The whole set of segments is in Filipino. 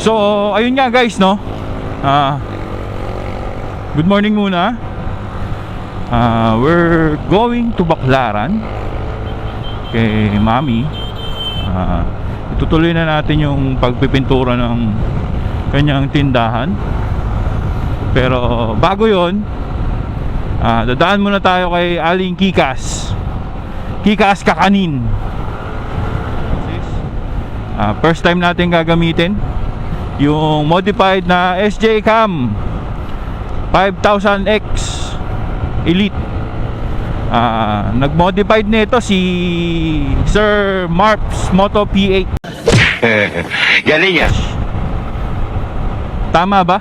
So ayun nga guys, no, good morning muna. We're going to Baclaran kay Mami. Itutuloy na natin yung pagpipintura ng kanyang tindahan. Pero bago yon, dadaan muna tayo kay Aling Kikas Kakanin. First time natin gagamitin yung modified na SJ Cam 5000X Elite. Nag-modified nito si Sir Marps Moto P8. Galing yan. Tama ba?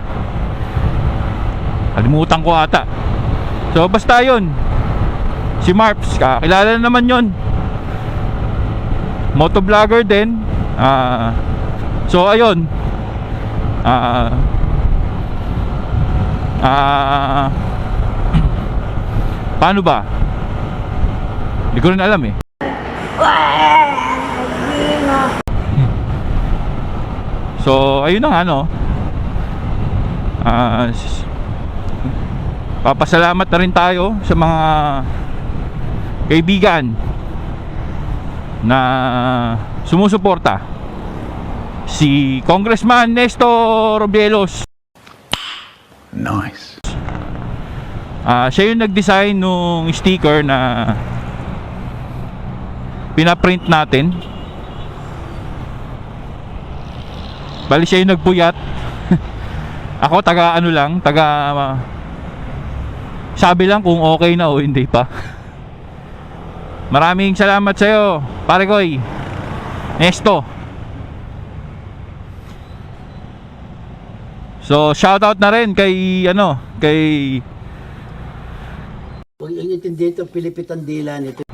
Kalimutan ko ata. So basta yun, si Marps, kilala na naman yun, motovlogger din. So ayun, paano ba? Hindi ko rin alam eh. So ayun na nga, no, papasalamat na rin tayo sa mga kaibigan na sumusuporta. Si Congressman Nestor Robielos. Nice. Siya yung nag-design nung sticker na pinaprint natin. Bali siya yung nagpuyat. Ako taga ano lang, sabi lang kung okay na o hindi pa. Maraming salamat sa iyo, pare koy Nesto. So shoutout na rin kay Huwag intindi ito, Pilipitan dila nito.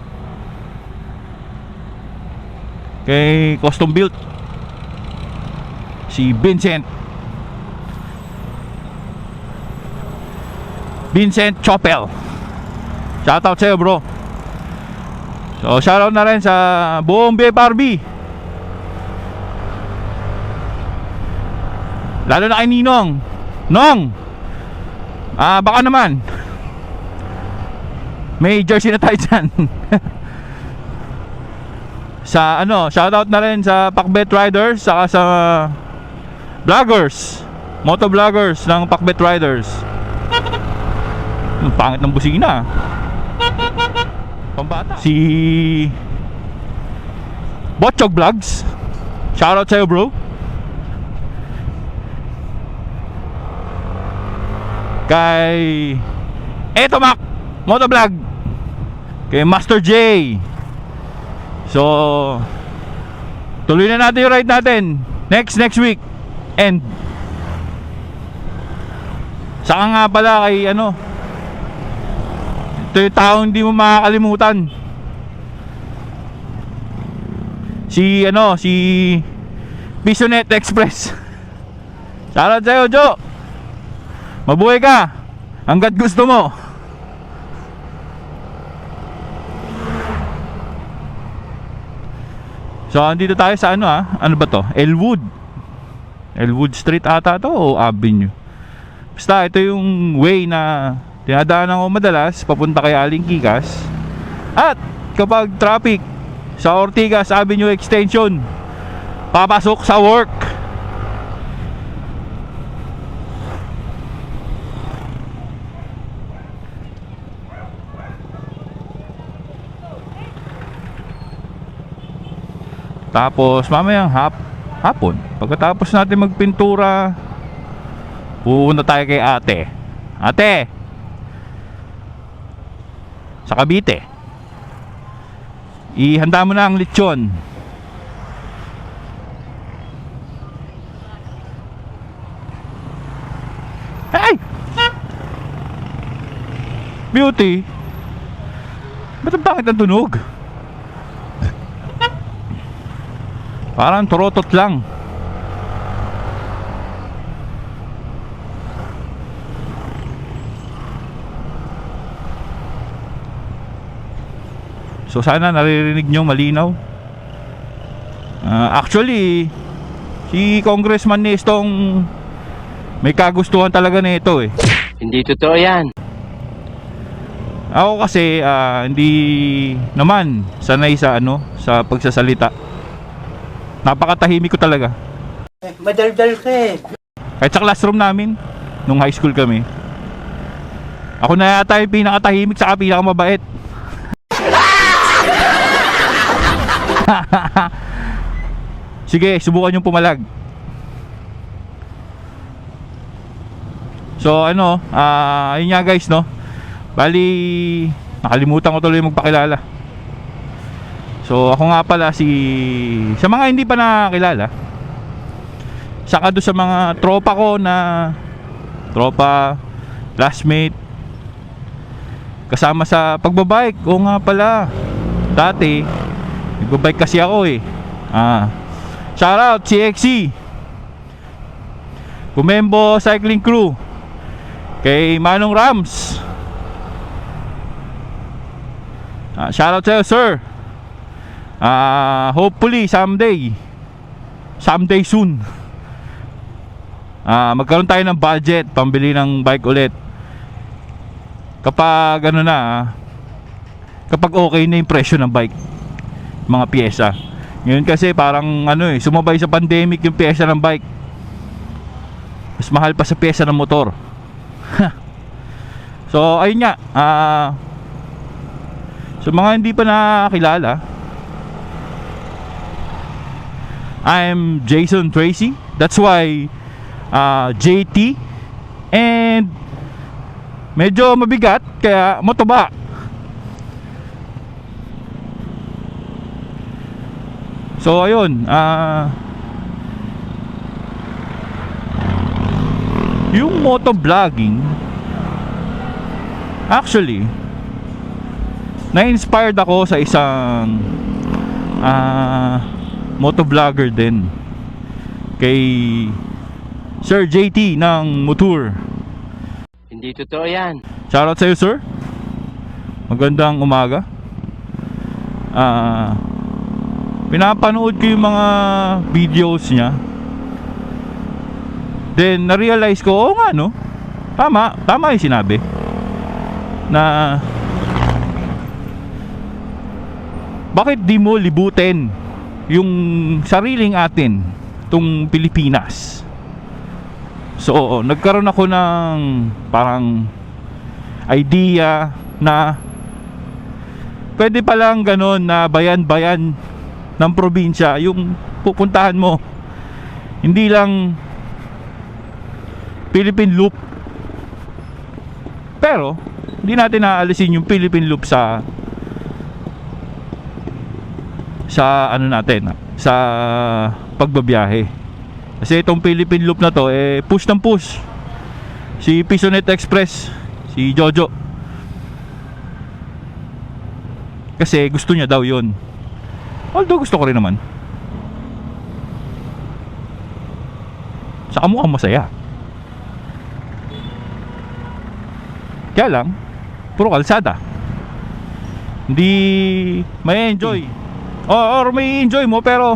Kay Custom Built, si Vincent Chopel. Shoutout sa'yo, bro. So shoutout na rin sa buong BFRB, lalo na kay Ninong. Baka naman may jersey na tayo dyan. Sa shoutout na rin sa Pakbet Riders, saka sa vloggers, motovloggers ng Pakbet Riders. Ang pangit ng busina. Pambata. Si Botchog Vlogs, shoutout sa'yo, bro. Kay Etomac Motovlog, kay Master J. So tuloy na natin yung ride natin next week. And saka nga pala kay ito yung taong hindi mo makakalimutan, si Pisonet Express. Shoutout sa'yo, Jo. Mabuhay ka hanggat gusto mo. So andito tayo sa ano ba to? Elwood Street ata to o Avenue. Basta ito yung way na dinadaanan ko madalas papunta kay Aling Kikas. At kapag traffic sa Ortigas Avenue Extension papasok sa work, tapos mamayang hapon pagkatapos natin magpintura, pupunta tayo kay ate sa Cavite. Ihanda mo na ang lechon. Hey! Beauty, ba't ang pangit ang tunog? Parang turotot lang. So sana naririnig nyo malinaw. Actually Si Congressman Nestong may kagustuhan talaga nito eh. Hindi totoo yan. Ako kasi hindi naman sanay sa sa pagsasalita. Napakatahimik ko talaga. Madaldal ka eh. Kahit sa classroom namin nung high school kami, ako na yata yung pinakatahimik saka pinakamabait. Sige, subukan yung pumalag. So ayun nga guys, no. Bali, nakalimutan ko tuloy magpakilala. So ako nga pala sa mga hindi pa nakakilala, saka doon sa mga tropa ko na classmate, kasama sa pagbabike. O nga pala, dati nagbabike kasi ako eh. Shoutout CXC, Bumembo Cycling Crew, kay Manong Rams. Shoutout sa'yo sir. Hopefully someday soon magkaroon tayo ng budget pambili ng bike ulit. Kapag kapag okay na yung presyo ng bike, mga pyesa. Ngayon kasi parang sumabay sa pandemic yung pyesa ng bike. Mas mahal pa sa pyesa ng motor. So ayun nga, so mga hindi pa nakakilala, I'm Jason Tracy. That's why JT. And medyo mabigat kaya motoba. So ayun, yung motovlogging, actually na-inspired ako sa isang motovlogger din, kay Sir JT ng Motor. Hindi totoo yan. Shoutout sa'yo sir. Magandang umaga. Pinapanood ko yung mga videos niya. Then na-realize ko, oo nga no, tama yung sinabi na bakit di mo libutin yung sariling atin, tong Pilipinas. So nagkaroon ako ng parang idea na pwede palang ganon, na bayan-bayan ng probinsya yung pupuntahan mo. Hindi lang Philippine Loop. Pero hindi natin naalisin yung Philippine Loop sa natin, sa pagbabiyahe. Kasi itong Philippine Loop na to push ng push si Pisonet Express, si Jojo, kasi gusto niya daw yun. Although gusto ko rin naman, saka mukhang masaya. Kaya lang puro kalsada, hindi may enjoy. Or may enjoy mo pero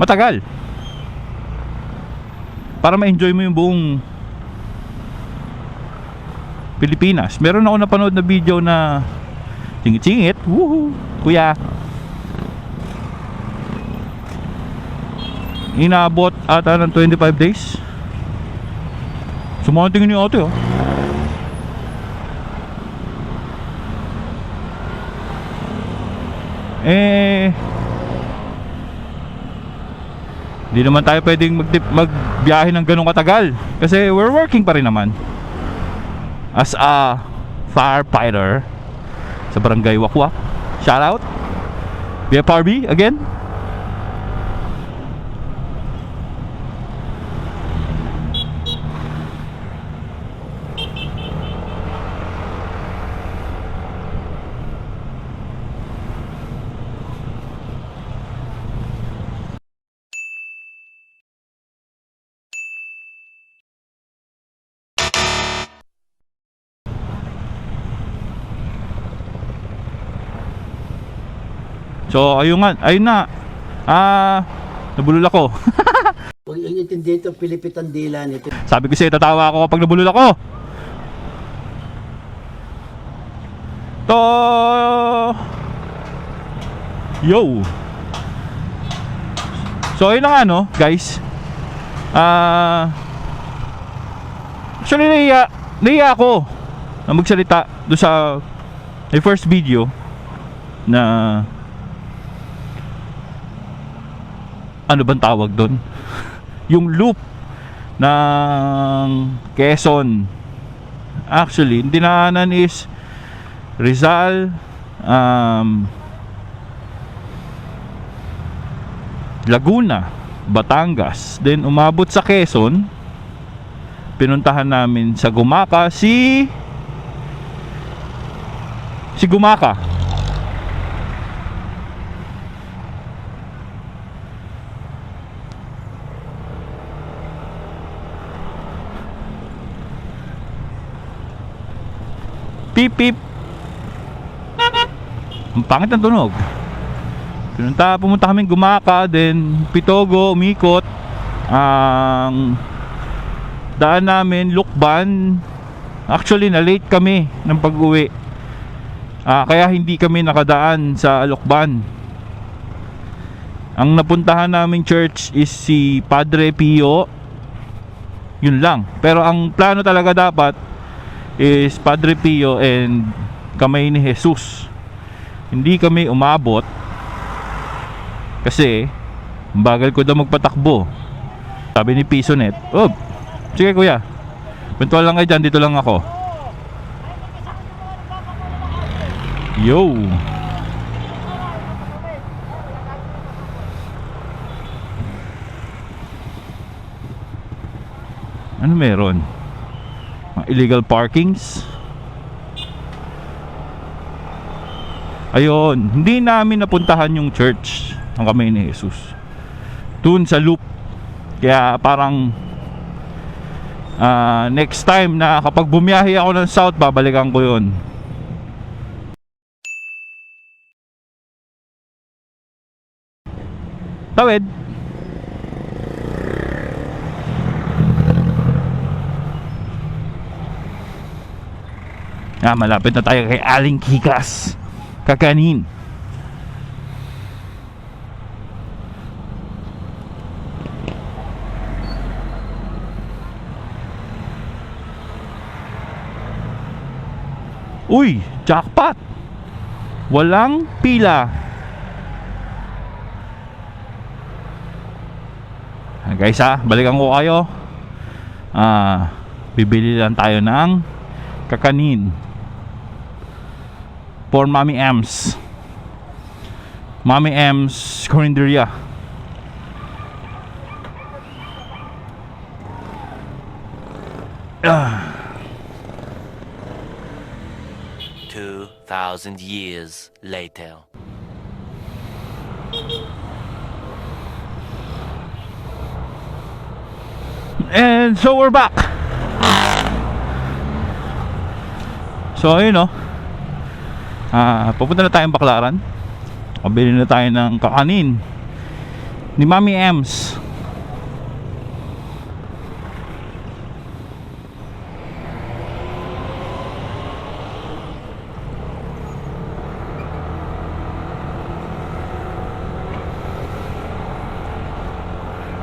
matagal para ma-enjoy mo yung buong Pilipinas. Meron ako napanood na video na singit-singit, woohoo, kuya, inaabot ata ng 25 days. Sumunod tingin yung auto hindi naman tayo pwedeng magbiyahe ng ganong katagal kasi we're working pa rin naman as a firefighter sa barangay Wakwak. Shoutout BFRB again. So ayun nga, ayun na. Nabulol ako. Huwag yung intindihin ito, pilipit ang dila nito. Sabi ko sa'yo, tatawa ako kapag nabulol ako. To yo. So ayun na nga, no, guys. Actually nahiya ako na magsalita do sa my first video na ano bang tawag doon? Yung loop ng Quezon. Actually, yung dinaanan is Rizal, Laguna, Batangas, then umabot sa Quezon. Pinuntahan namin sa Gumaka si Gumaka. Pip pip. Ang pangit ng tunog. Pumunta kami Gumaka, then Pitogo, umikot. Ang daan namin Lukban. Actually na late kami ng pag-uwi. Kaya hindi kami nakadaan sa Lukban. Ang napuntahan naming church is si Padre Pio. Yun lang. Pero ang plano talaga dapat is Padre Pio and Kamay ni Jesus. Hindi kami umabot kasi bagal ko daw magpatakbo. Sabi ni Pisonet, "Oh, sige kuya, puntual lang kayo dyan, dito lang ako." Yo. Ano meron? Mga illegal parkings. Ayun, hindi namin napuntahan yung church ng Kamay ni Jesus. Doon sa loop. Kaya parang next time na kapag bumiyahe ako ng south, babalikan ko yun. Tawid. Malapit na tayo kay Aling Kikas Kakanin. Uy, jackpot. Walang pila. Guys, balikan ko kayo. Bibili lang tayo ng kakanin for Mommy M's. Mommy M's Corinderia. Ah. 2,000 years later. And so we're back. So ayun, no. Papunta na tayong Baklaran. Pabili na tayo ng kakanin ni Mommy M's.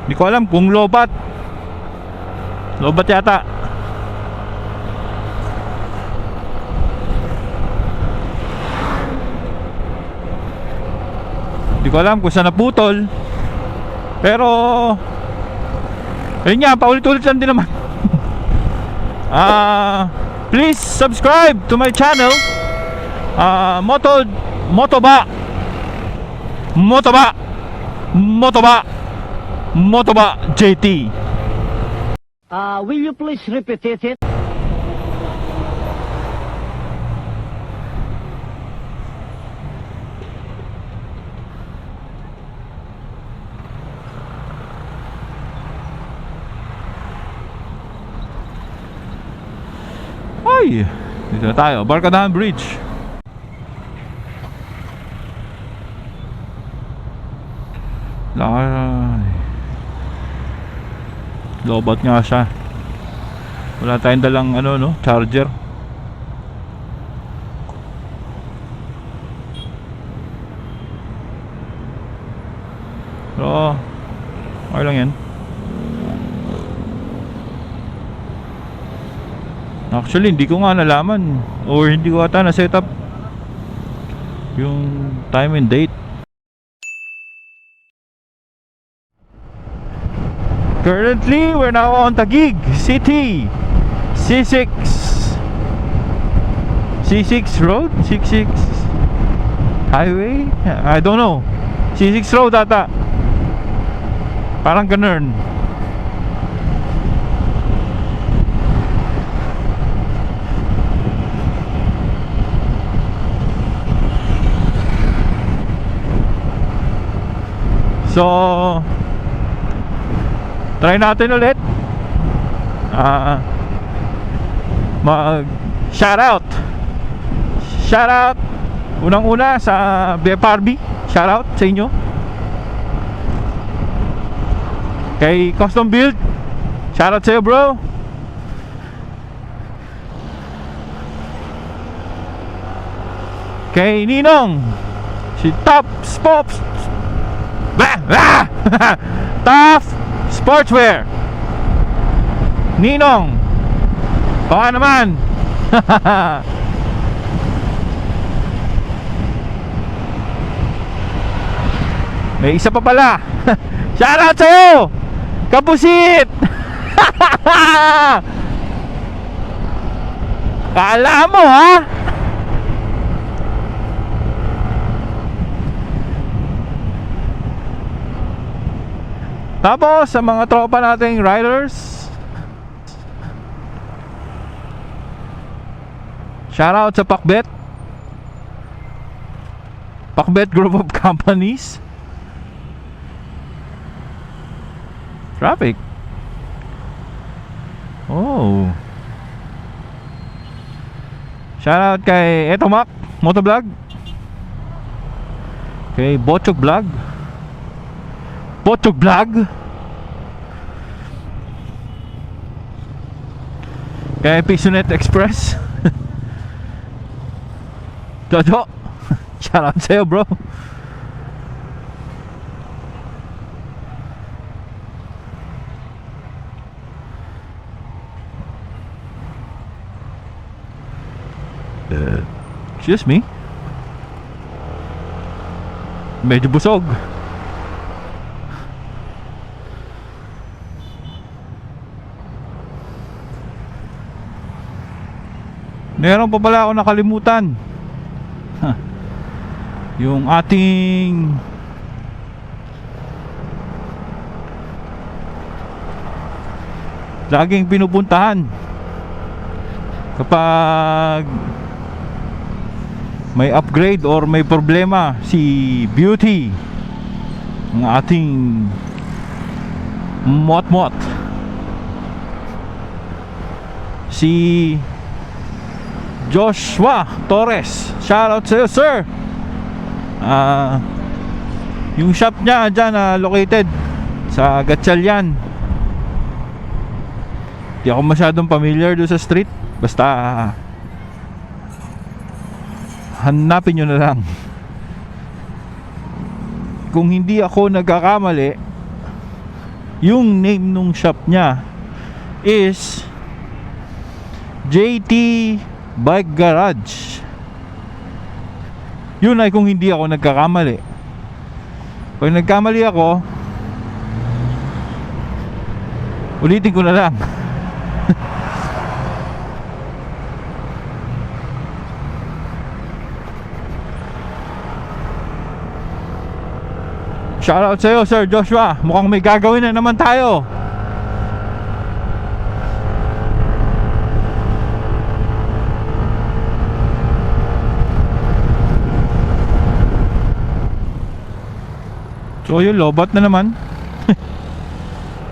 Hindi ko alam kung lobat. Lobat yata. Hindi ko alam kung saan naputol. Pero ayun nga, paulit-ulit lang din naman. Please subscribe to my channel. Motoba JT. Will you please repeat it? Ay, dito na tayo, Barkadahan Bridge. Lobat nga siya. Wala tayong dalang ano no, charger. Pero okay lang yan. Actually hindi ko nga nalaman, or hindi ko ata na set up yung time and date. Currently we're now on Taguig City, C6 road, C6 highway, I don't know, C6 road ata, parang ganun. So try natin ulit mag shoutout unang una sa BFRB, shoutout sa inyo. Kay Custom Build, shoutout sa'yo bro. Kay Ninong, si Top Spops Top Sportswear, Ninong, baka naman. May isa pa pala. Shoutout sa'yo, Kapusit. Kala mo ha. Tapos sa mga tropa nating riders, shoutout sa Pakbet Group of Companies. Traffic. Oh. Shoutout kay Etomac Motovlog, kay Bochok Vlog, kay Pisonet Express. Dodo, shoutout sa'yo bro. Excuse me, medyo busog. Meron pa pala ako nakalimutan. Yung ating laging pinupuntahan kapag may upgrade or may problema, si Beauty, ang ating mot si Joshua Torres. Shoutout sa'yo sir. Yung shop niya dyan located sa Gatchalian. Di ako masyadong familiar doon sa street, basta hanapin nyo na lang. Kung hindi ako nagkakamali, yung name nung shop niya is JT Bike Garage. Yun ay kung hindi ako nagkakamali. Pag nagkamali ako, ulitin ko na lang. Shoutout sa'yo Sir Joshua. Mukhang may gagawin na naman tayo. So yun, lobat na naman.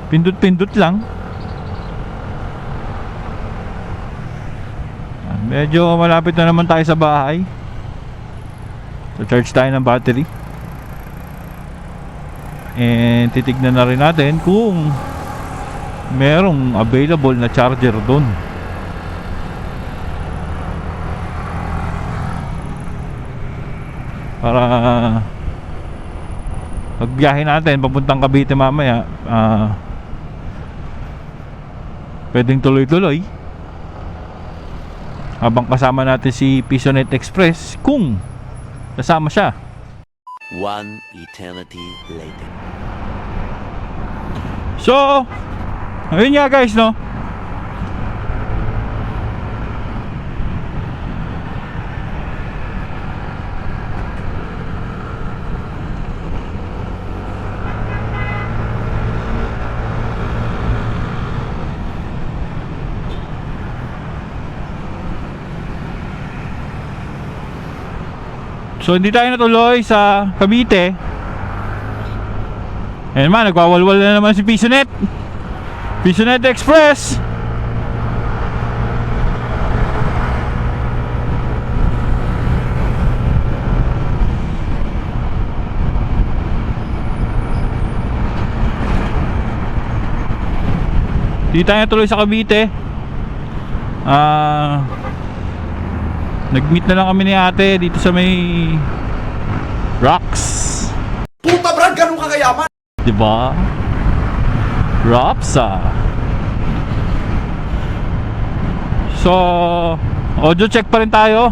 Pindot-pindot lang. Medyo malapit na naman tayo sa bahay. So charge tayo ng battery. And titignan na rin natin kung merong available na charger doon. Para pagbiyahe natin papuntang Cavite mamaya, pwedeng tuloy-tuloy habang kasama natin si Pisonet Express kung kasama siya. One eternity later. So, ayun nga guys, no? So hindi tayo natuloy sa Cavite. Ayan man, nagwawalwal na naman si Pisonet Express. Hindi tayo natuloy sa Cavite. Nag-meet na lang kami ni ate dito sa may Rocks. Puta Brad, ganun ka kayaman? Diba? Rocks So, audio check pa rin tayo.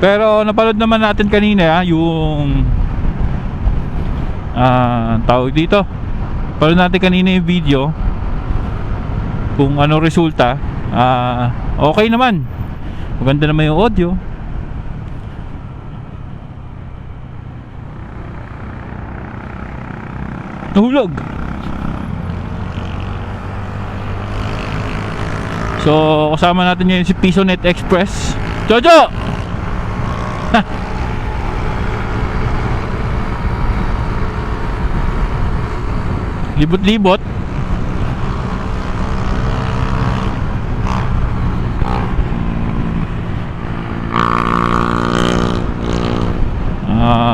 Pero napanood naman natin kanina yung tawag dito. Napanood natin kanina yung video kung ano resulta. Okay naman. Maganda naman yung audio. Nahulog. So kasama natin ngayon si Pisonet Express. Jojo! Libot-libot.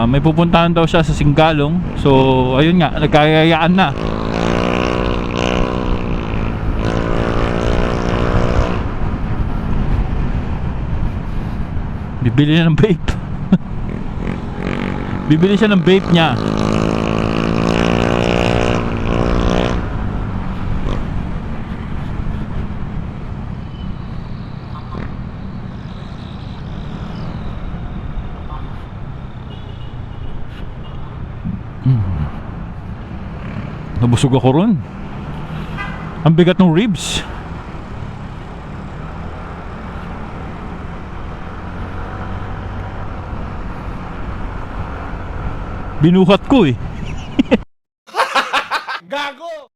May pupuntahan daw siya sa Singgalong. So ayun nga, nagkayayaan na. Bibili na ng vape. Bibili siya ng vape niya. Nabusog ako ron. Ang bigat ng ribs. Binuhat ko eh. Gago!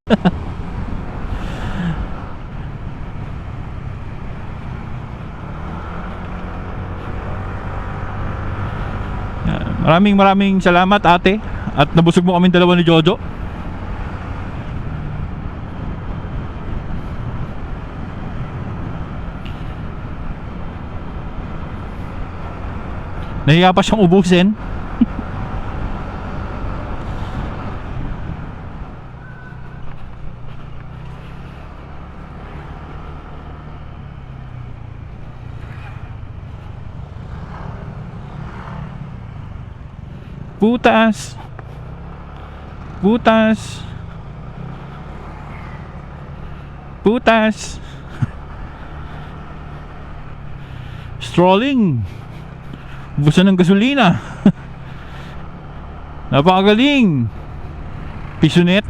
Maraming salamat ate. At nabusog mo kaming dalawa ni Jojo. Nahiya pa siyang ubusin. Butas. Butas. Butas. Strolling. Busan ng gasolina. Napakagaling. Pisonet.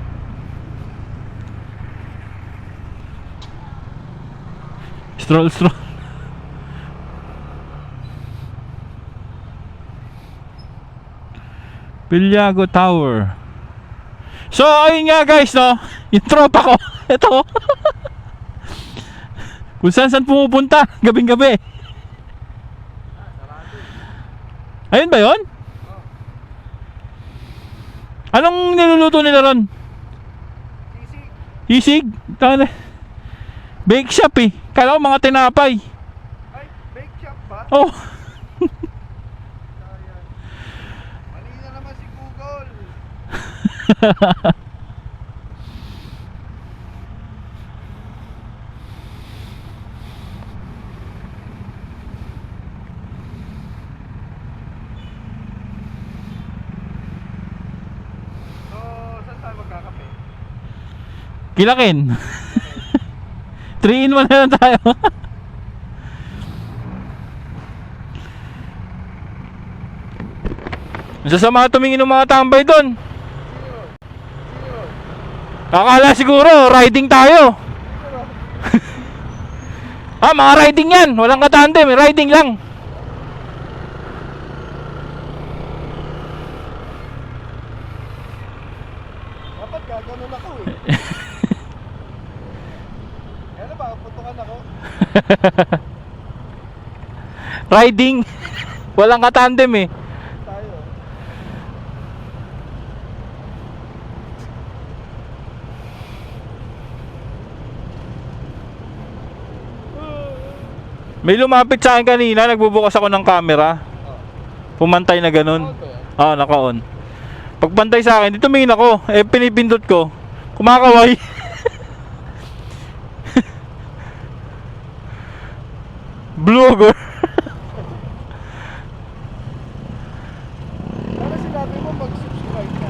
Stroll. Bulabog Tower. So ayun nga guys, no, yung tropa ko. Ito. Kung saan pumupunta gabing gabi. Ayun ba yun? Anong niluluto nila ron? Sisig? Tama na. Bake shop eh. Kala ko mga tinapay. Ay, bake shop ba? Oh. Mali na naman si Google. So, saan tayo magkakape? Kilakin. 3 in 1 na lang tayo. Masasama tumingin ng mga tambay doon. Akala siguro riding tayo. Ah, mga riding yan. Walang katandem, riding lang. Dapat gaganon ako eh. Ano ba, putukan ako? Riding. Walang katandem eh. Tayo. May lumapit sa akin kanina, nagbubukas ako ng camera. Pumantay na ganun. Oo, naka-on. Pagpantay sa akin, dito tumingin ako. Eh, pinipindot ko. Kumakaway. Vlogger. Sana sinabi mo mag-subscribe ka.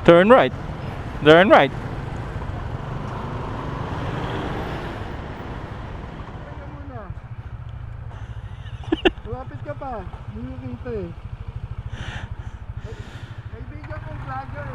Turn right. Turn right. Teka muna. Lumapit ka pa. Hindi ko kita eh. Kaibigan kong vlogger.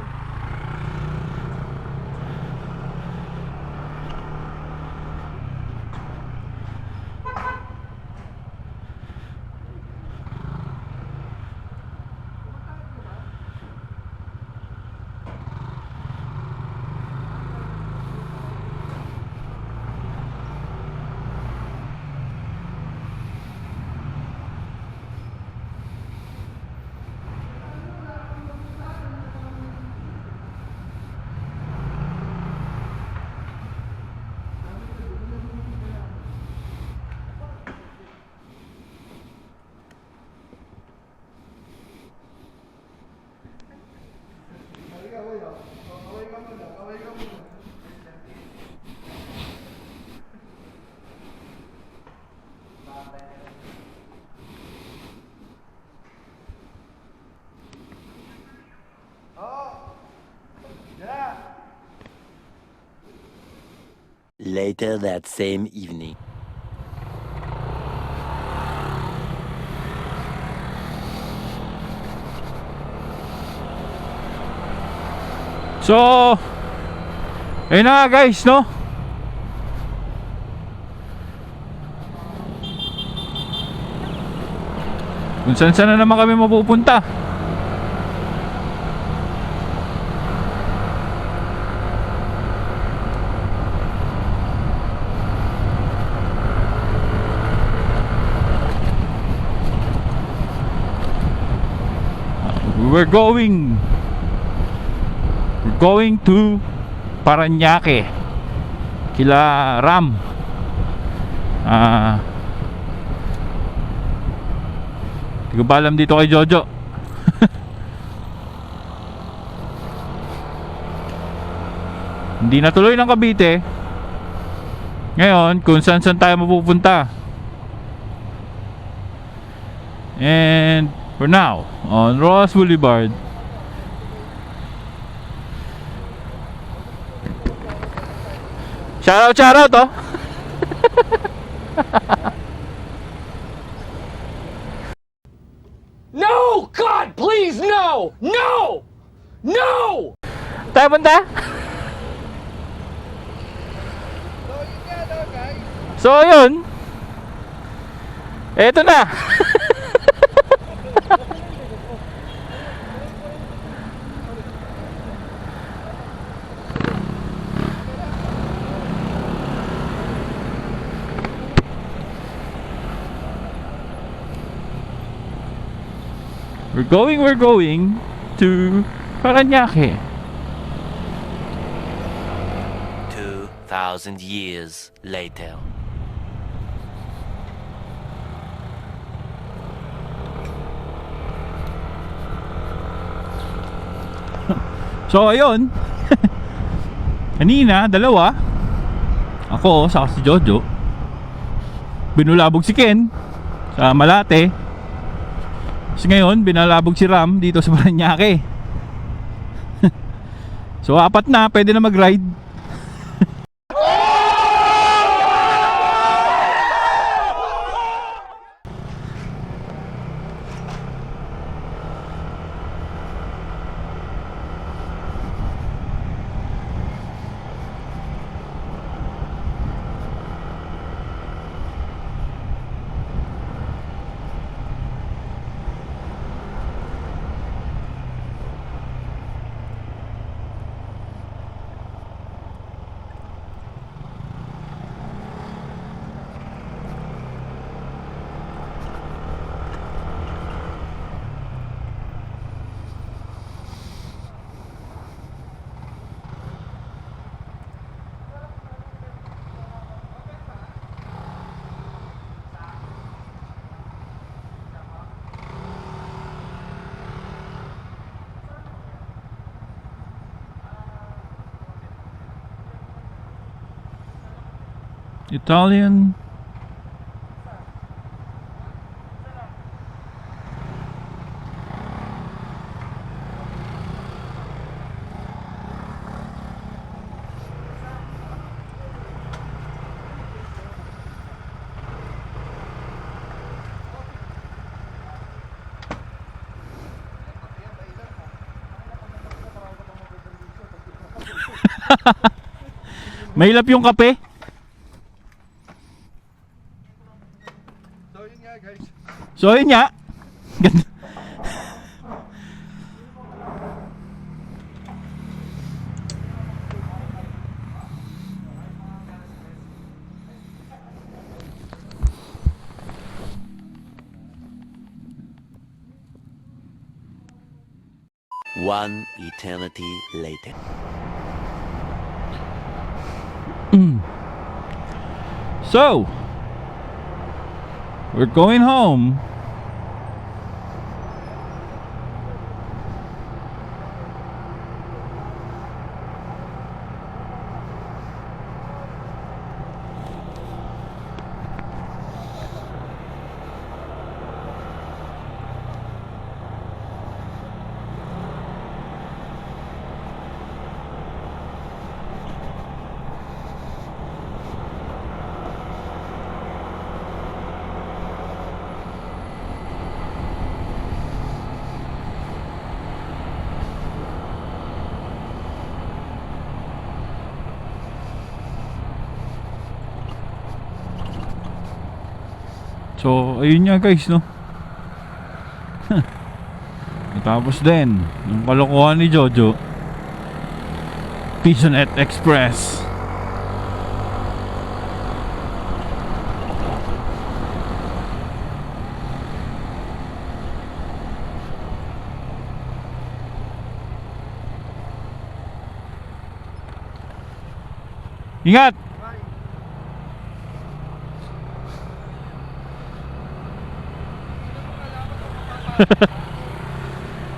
Later that same evening. So, ayun na nga guys, no? Kung saan na naman kami mapupunta. We're going to Paranaque kila Ram. Di ko ba alam dito kay Jojo. Hindi natuloy ng Cavite. Ngayon kung saan tayo mapupunta. And for now on Ross Boulevard. Shoutout oh. No! God, please, no! No! No! Tayo punta? So yun. Eto na. We're going to Paranaque. 1,000 years later. So ayun. Kanina, dalawa. Ako, saka si Jojo. Binulabog si Ken sa Malate. Tapos ngayon, binalabog si Ram dito sa Paranaque. So apat na, pwede na mag-ride. Italian. Mahilap yung kape. So yun nga guys. So yun nga. Ganda. One eternity later. So we're going home. So, ayun nga guys, no? Tapos din, yung kalokohan ni Jojo, Pisonet Express. Ingat!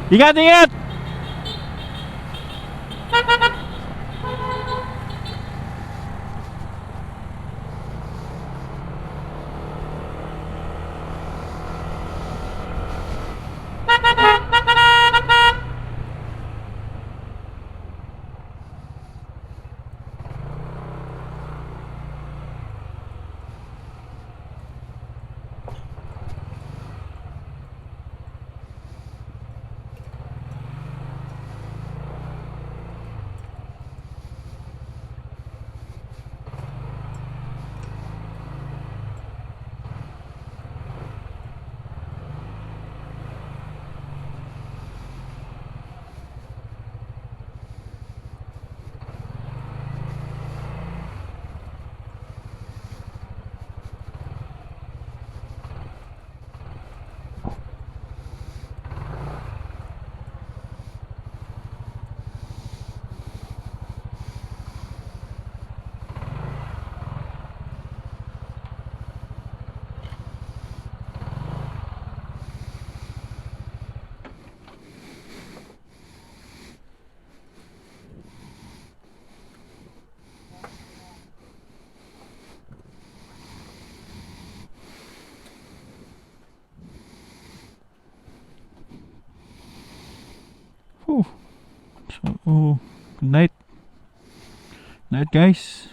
Ingat, ingat! Oh, good night. Night guys.